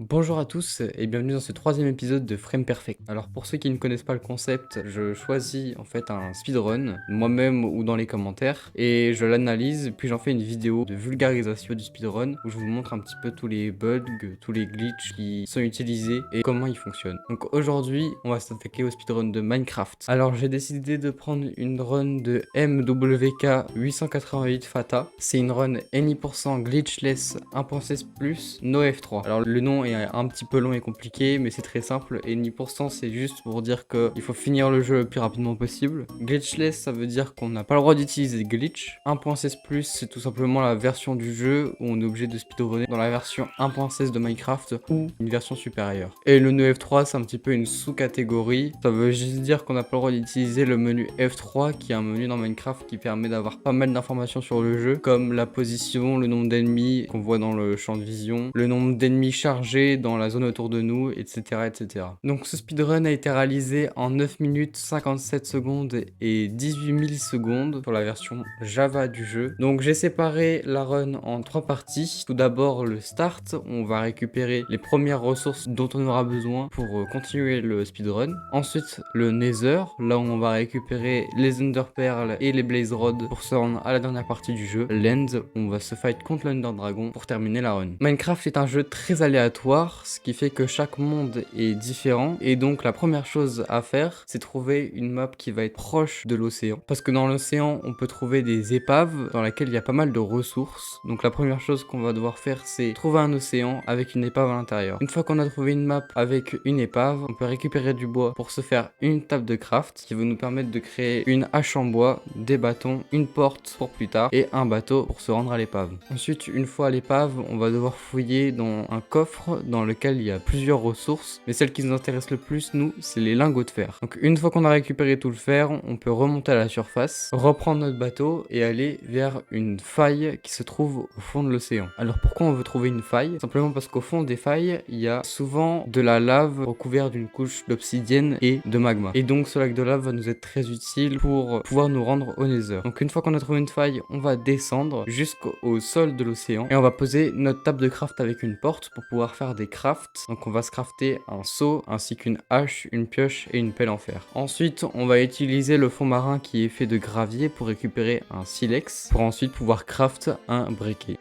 Bonjour à tous et bienvenue dans ce troisième épisode de Frame Perfect. Alors pour ceux qui ne connaissent pas le concept, je choisis en fait un speedrun, moi-même ou dans les commentaires, et je l'analyse, puis j'en fais une vidéo de vulgarisation du speedrun où je vous montre un petit peu tous les bugs, tous les glitches qui sont utilisés et comment ils fonctionnent. Donc aujourd'hui, on va s'attaquer au speedrun de Minecraft. Alors j'ai décidé de prendre une run de MWK 888 Fata. C'est une run any% glitchless 1.16+, no F3. Alors le nom est un petit peu long et compliqué, mais c'est très simple. Et any% c'est juste pour dire qu'il faut finir le jeu le plus rapidement possible. Glitchless, ça veut dire qu'on n'a pas le droit d'utiliser glitch. 1.16+, c'est tout simplement la version du jeu où on est obligé de speedrunner dans la version 1.16 de Minecraft ou une version supérieure. Et le no F3, c'est un petit peu une sous-catégorie. Ça veut juste dire qu'on n'a pas le droit d'utiliser le menu F3, qui est un menu dans Minecraft qui permet d'avoir pas mal d'informations sur le jeu, comme la position, le nombre d'ennemis qu'on voit dans le champ de vision, le nombre d'ennemis chargés dans la zone autour de nous, etc., etc. Donc ce speedrun a été réalisé en 9 minutes 57 secondes et 18 millisecondes sur la version Java du jeu. Donc j'ai séparé la run en 3 parties. Tout d'abord le start, on va récupérer les premières ressources dont on aura besoin pour continuer le speedrun. Ensuite le Nether, là où on va récupérer les Ender Pearls et les Blaze Rods pour se rendre à la dernière partie du jeu. L'End, on va se fight contre l'Ender Dragon pour terminer la run. Minecraft est un jeu très aléatoire, ce qui fait que chaque monde est différent, et donc la première chose à faire, c'est trouver une map qui va être proche de l'océan. Parce que dans l'océan, on peut trouver des épaves dans lesquelles il y a pas mal de ressources. Donc la première chose qu'on va devoir faire, c'est trouver un océan avec une épave à l'intérieur. Une fois qu'on a trouvé une map avec une épave, on peut récupérer du bois pour se faire une table de craft qui va nous permettre de créer une hache en bois, des bâtons, une porte pour plus tard et un bateau pour se rendre à l'épave. Ensuite, une fois à l'épave, on va devoir fouiller dans un coffre dans lequel il y a plusieurs ressources, mais celle qui nous intéresse le plus, nous, c'est les lingots de fer. Donc une fois qu'on a récupéré tout le fer, on peut remonter à la surface, reprendre notre bateau et aller vers une faille qui se trouve au fond de l'océan. Alors pourquoi on veut trouver une faille? Simplement parce qu'au fond des failles, il y a souvent de la lave recouverte d'une couche d'obsidienne et de magma. Et donc ce lac de lave va nous être très utile pour pouvoir nous rendre au Nether. Donc une fois qu'on a trouvé une faille, on va descendre jusqu'au sol de l'océan et on va poser notre table de craft avec une porte pour pouvoir faire des crafts. Donc on va se crafter un seau ainsi qu'une hache, une pioche et une pelle en fer. Ensuite, on va utiliser le fond marin qui est fait de gravier pour récupérer un silex pour ensuite pouvoir craft un briquet.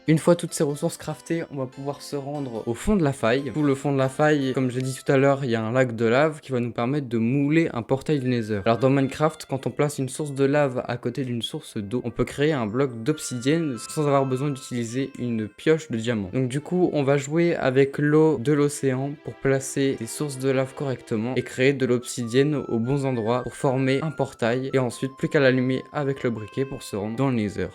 Une fois toutes ces ressources craftées, on va pouvoir se rendre au fond de la faille. Tout le fond de la faille, comme j'ai dit tout à l'heure, il y a un lac de lave qui va nous permettre de mouler un portail du Nether. Alors dans Minecraft, quand on place une source de lave à côté d'une source d'eau, on peut créer un bloc d'obsidienne sans avoir besoin d'utiliser une pioche de diamant. Donc du coup, on va jouer avec l'eau de l'océan pour placer des sources de lave correctement et créer de l'obsidienne aux bons endroits pour former un portail et ensuite plus qu'à l'allumer avec le briquet pour se rendre dans le Nether.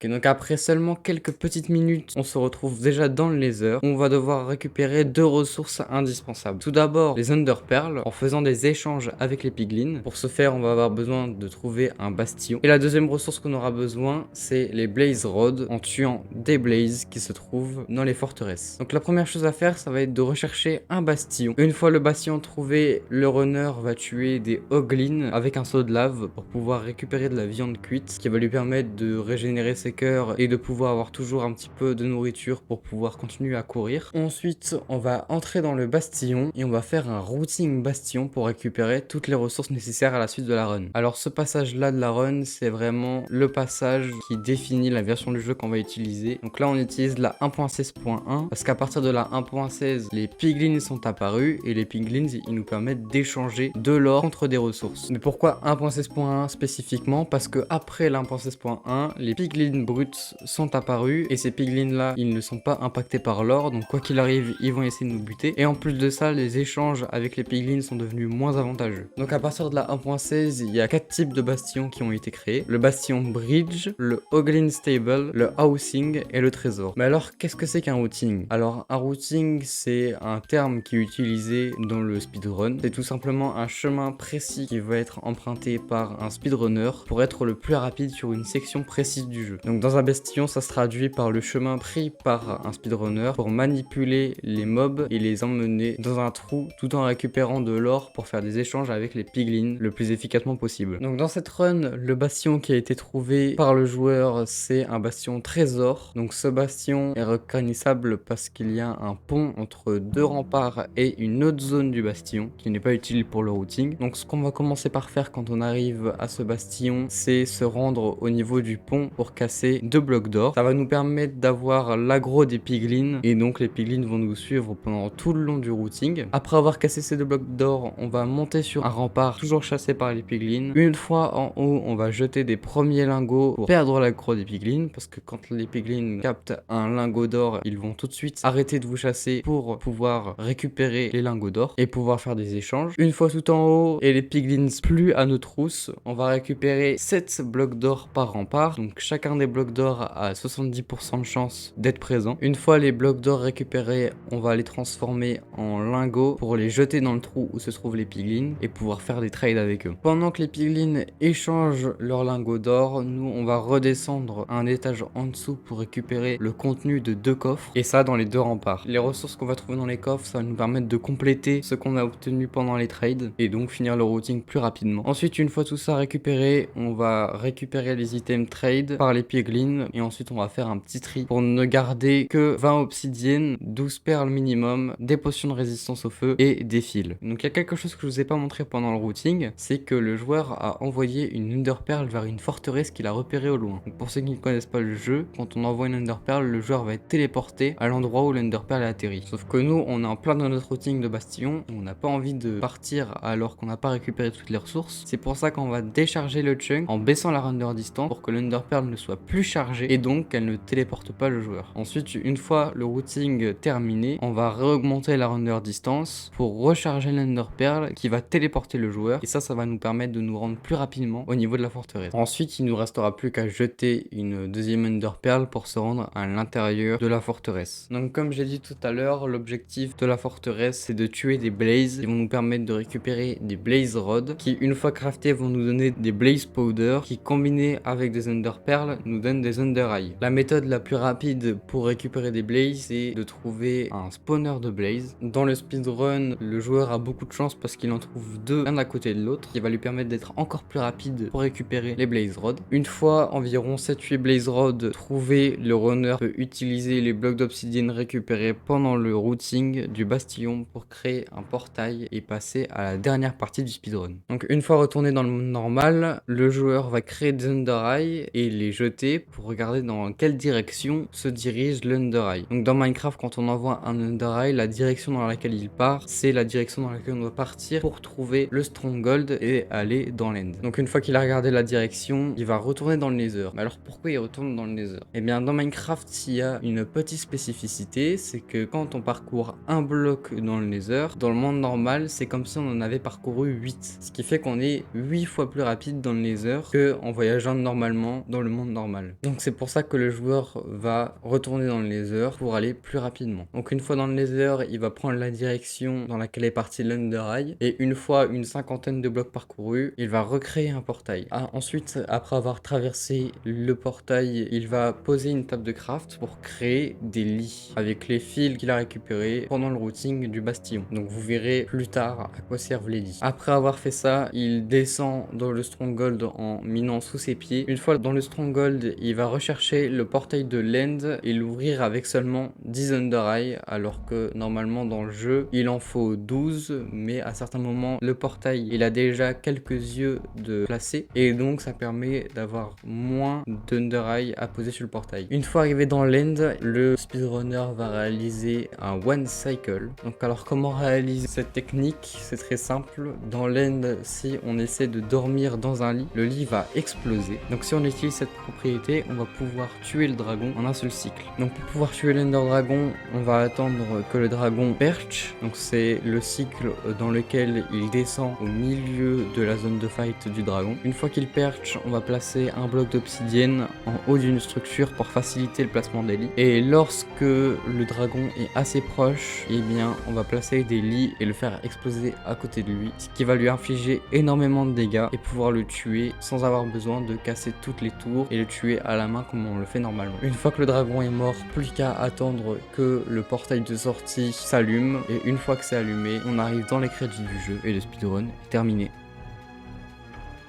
Ok, donc après seulement quelques petites minutes, on se retrouve déjà dans le Nether. On va devoir récupérer deux ressources indispensables. Tout d'abord, les Ender Pearls, en faisant des échanges avec les piglins. Pour ce faire, on va avoir besoin de trouver un bastion. Et la deuxième ressource qu'on aura besoin, c'est les Blaze Rods, en tuant des Blazes qui se trouvent dans les forteresses. Donc la première chose à faire, ça va être de rechercher un bastion. Une fois le bastion trouvé, le runner va tuer des Hoglins avec un seau de lave pour pouvoir récupérer de la viande cuite, qui va lui permettre de régénérer ses cœurs et de pouvoir avoir toujours un petit peu de nourriture pour pouvoir continuer à courir. Ensuite, on va entrer dans le bastion et on va faire un routing bastion pour récupérer toutes les ressources nécessaires à la suite de la run. Alors ce passage là de la run, c'est vraiment le passage qui définit la version du jeu qu'on va utiliser. Donc là on utilise la 1.16.1 parce qu'à partir de la 1.16, les piglins sont apparus et les piglins ils nous permettent d'échanger de l'or contre des ressources. Mais pourquoi 1.16.1 spécifiquement? Parce que après la 1.16.1, les piglins bruts sont apparus et ces piglins là ils ne sont pas impactés par l'or, donc quoi qu'il arrive ils vont essayer de nous buter, et en plus de ça les échanges avec les piglins sont devenus moins avantageux. Donc à partir de la 1.16 il y a 4 types de bastions qui ont été créés: le bastion bridge, le hoglin stable, le housing et le trésor. Mais alors qu'est-ce que c'est qu'un routing? Alors un routing c'est un terme qui est utilisé dans le speedrun, c'est tout simplement un chemin précis qui va être emprunté par un speedrunner pour être le plus rapide sur une section précise du jeu. Donc dans un bastion, ça se traduit par le chemin pris par un speedrunner pour manipuler les mobs et les emmener dans un trou tout en récupérant de l'or pour faire des échanges avec les piglins le plus efficacement possible. Donc dans cette run, le bastion qui a été trouvé par le joueur, c'est un bastion trésor. Donc ce bastion est reconnaissable parce qu'il y a un pont entre deux remparts et une autre zone du bastion qui n'est pas utile pour le routing. Donc ce qu'on va commencer par faire quand on arrive à ce bastion, c'est se rendre au niveau du pont pour casser 2 blocs d'or. Ça va nous permettre d'avoir l'aggro des piglins et donc les piglins vont nous suivre pendant tout le long du routing. Après avoir cassé ces 2 blocs d'or, on va monter sur un rempart toujours chassé par les piglins. Une fois en haut, on va jeter des premiers lingots pour perdre l'aggro des piglins parce que quand les piglins captent un lingot d'or, ils vont tout de suite arrêter de vous chasser pour pouvoir récupérer les lingots d'or et pouvoir faire des échanges. Une fois tout en haut et les piglins plus à nos trousses, on va récupérer 7 blocs d'or par rempart. Donc chacun des blocs d'or a 70% de chance d'être présent. Une fois les blocs d'or récupérés, on va les transformer en lingots pour les jeter dans le trou où se trouvent les piglins et pouvoir faire des trades avec eux. Pendant que les piglins échangent leurs lingots d'or, nous on va redescendre un étage en dessous pour récupérer le contenu de 2 coffres et ça dans les 2 remparts. Les ressources qu'on va trouver dans les coffres, ça va nous permettre de compléter ce qu'on a obtenu pendant les trades et donc finir le routing plus rapidement. Ensuite, une fois tout ça récupéré, on va récupérer les items trade par les piglins et ensuite on va faire un petit tri pour ne garder que 20 obsidiennes, 12 perles minimum, des potions de résistance au feu et des fils. Donc il y a quelque chose que je vous ai pas montré pendant le routing, c'est que le joueur a envoyé une Enderpearl vers une forteresse qu'il a repérée au loin. Donc pour ceux qui ne connaissent pas le jeu, quand on envoie une Enderpearl, le joueur va être téléporté à l'endroit où l'Enderpearl a atterri. Sauf que nous, on est en plein dans notre routing de bastion, on n'a pas envie de partir alors qu'on n'a pas récupéré toutes les ressources. C'est pour ça qu'on va décharger le chunk en baissant la render distance pour que l'Enderpearl ne soit plus chargée et donc qu'elle ne téléporte pas le joueur. Ensuite, une fois le routing terminé, on va réaugmenter la render distance pour recharger l'Enderpearl qui va téléporter le joueur et ça va nous permettre de nous rendre plus rapidement au niveau de la forteresse. Ensuite, il nous restera plus qu'à jeter une deuxième Enderpearl pour se rendre à l'intérieur de la forteresse. Donc comme j'ai dit tout à l'heure, l'objectif de la forteresse c'est de tuer des blazes qui vont nous permettre de récupérer des blaze rods qui une fois craftés vont nous donner des blaze powder qui combinés avec des Enderpearl nous donnent des Ender Eye. La méthode la plus rapide pour récupérer des blazes c'est de trouver un spawner de blaze. Dans le speedrun, le joueur a beaucoup de chance parce qu'il en trouve 2 l'un à côté de l'autre qui va lui permettre d'être encore plus rapide pour récupérer les blaze rods. Une fois environ 7-8 blaze rods trouvés, le runner peut utiliser les blocs d'obsidienne récupérés pendant le routing du bastion pour créer un portail et passer à la dernière partie du speedrun. Donc une fois retourné dans le monde normal, le joueur va créer des Ender Eye et les jeter pour regarder dans quelle direction se dirige l'Ender Eye. Donc dans Minecraft, quand on envoie un Ender Eye, la direction dans laquelle il part, c'est la direction dans laquelle on doit partir pour trouver le Stronghold et aller dans l'End. Donc une fois qu'il a regardé la direction, il va retourner dans le Nether. Mais alors pourquoi il retourne dans le Nether? Eh bien dans Minecraft, il y a une petite spécificité, c'est que quand on parcourt un bloc dans le Nether, dans le monde normal, c'est comme si on en avait parcouru 8. Ce qui fait qu'on est 8 fois plus rapide dans le Nether que en voyageant normalement dans le monde normal. Donc c'est pour ça que le joueur va retourner dans le Nether pour aller plus rapidement. Donc une fois dans le Nether, il va prendre la direction dans laquelle est parti l'Ender Eye et une fois une cinquantaine de blocs parcourus, il va recréer un portail. Ensuite, après avoir traversé le portail, il va poser une table de craft pour créer des lits avec les fils qu'il a récupérés pendant le routing du bastion. Donc vous verrez plus tard à quoi servent les lits. Après avoir fait ça, il descend dans le Stronghold en minant sous ses pieds. Une fois dans le Stronghold, il va rechercher le portail de l'End et l'ouvrir avec seulement 10 Ender Eye alors que normalement dans le jeu, il en faut 12 mais à certains moments, le portail il a déjà quelques yeux de placés et donc ça permet d'avoir moins d'Under Eye à poser sur le portail. Une fois arrivé dans l'End, le speedrunner va réaliser un one cycle. Donc alors comment réaliser cette technique? C'est très simple. Dans l'End, si on essaie de dormir dans un lit, le lit va exploser. Donc si on utilise cette propriété, on va pouvoir tuer le dragon en un seul cycle. Donc pour pouvoir tuer l'Ender Dragon, on va attendre que le dragon perche. Donc c'est le cycle dans lequel il descend au milieu de la zone de fight du dragon. Une fois qu'il perche, on va placer un bloc d'obsidienne en haut d'une structure pour faciliter le placement des lits. Et lorsque le dragon est assez proche, eh bien on va placer des lits et le faire exploser à côté de lui, ce qui va lui infliger énormément de dégâts et pouvoir le tuer sans avoir besoin de casser toutes les tours et le tuer tuer à la main comme on le fait normalement. Une fois que le dragon est mort, plus qu'à attendre que le portail de sortie s'allume, et une fois que c'est allumé, on arrive dans les crédits du jeu et le speedrun est terminé.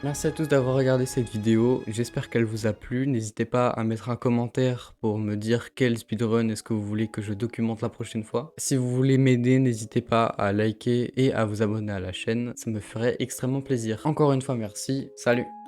Merci à tous d'avoir regardé cette vidéo, j'espère qu'elle vous a plu. N'hésitez pas à mettre un commentaire pour me dire quel speedrun est-ce que vous voulez que je documente la prochaine fois. Si vous voulez m'aider, n'hésitez pas à liker et à vous abonner à la chaîne, ça me ferait extrêmement plaisir. Encore une fois merci, salut!